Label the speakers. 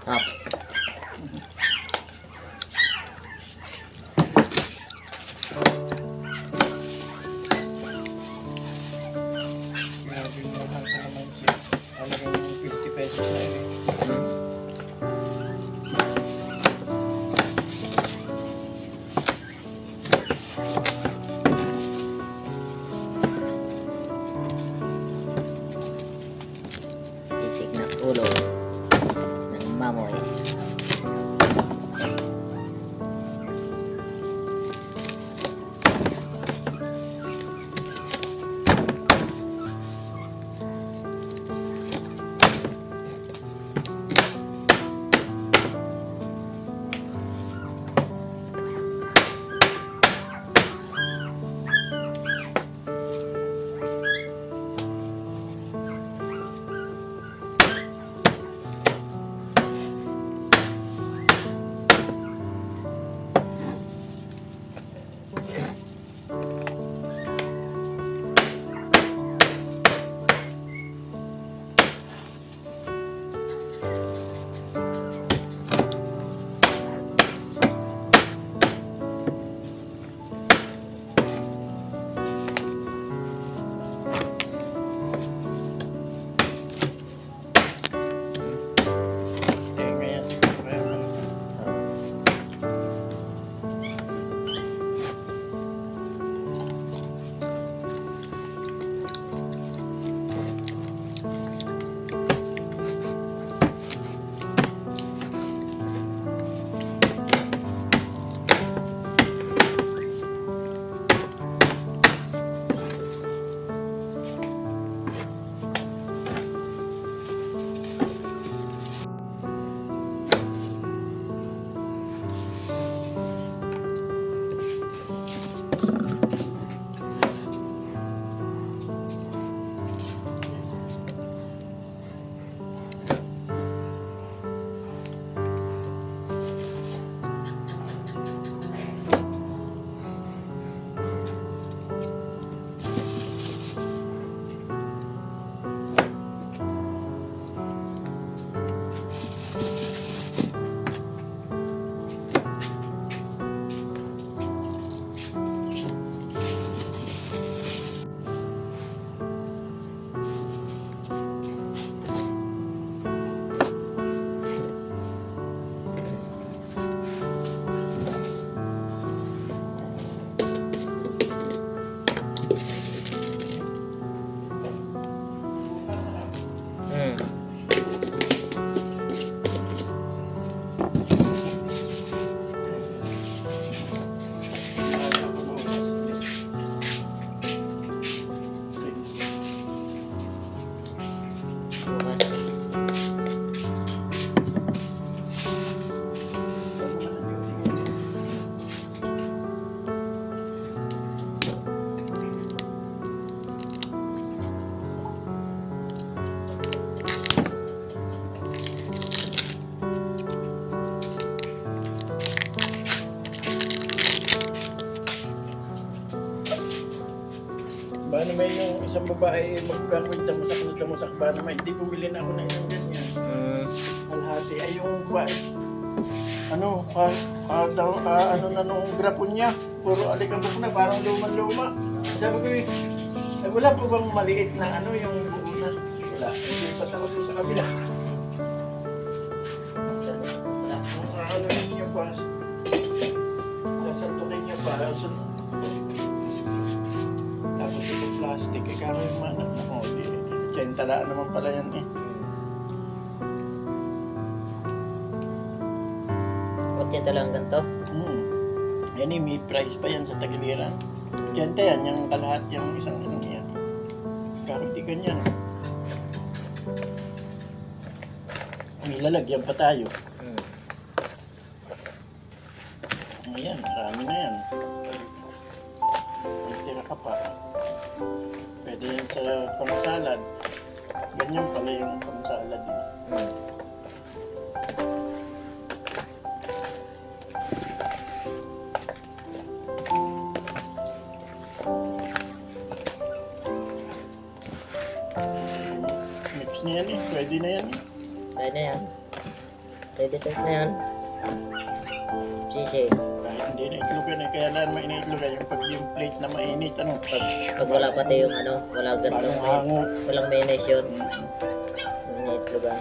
Speaker 1: Up.
Speaker 2: Grabe yung mahal ka naman siya. Talagang 50 pesos na yun.
Speaker 1: Isig na ulo ng mamoy.
Speaker 2: Ba naman yung isang babae magkakwit damusak ba naman, hindi bumili na ako na isang ganyan. Alhati ay yung ba, ano na nung grapon niya, puro alikabok na, parang luma-luma. Sabi ko eh, wala po bang maliit na ano yung buunan? Wala, hindi pa ako doon sa kabila. Ano niya pa, sasantukin niya pa, tapos ito plastic, ikaw yung manap na ko. Talaan naman pala yan eh.
Speaker 1: Kotse lang ganito.
Speaker 2: Yan eh, may price pa yan sa Tagiliran. Yan yung kalahat yung isang ano yan. Pero di ganyan. May lalagyan pa tayo. Ayan, marami na yan. May tira ka pa. Pwede yan sa pang-salad. Ganyan pala yung pang-salad. Mix na yan eh. Pwede na yan eh.
Speaker 1: Pwede yan. Ready set na yan. Sisi.
Speaker 2: Kahit hindi na itlogan eh, kaya lang mainitlogan yung pag yung plate na mainit, ano,
Speaker 1: Pag wala pati yung ano, wala ganito.
Speaker 2: parang hango.
Speaker 1: Walang mayonnaise yun.
Speaker 2: Mm.
Speaker 1: Yung itlogan.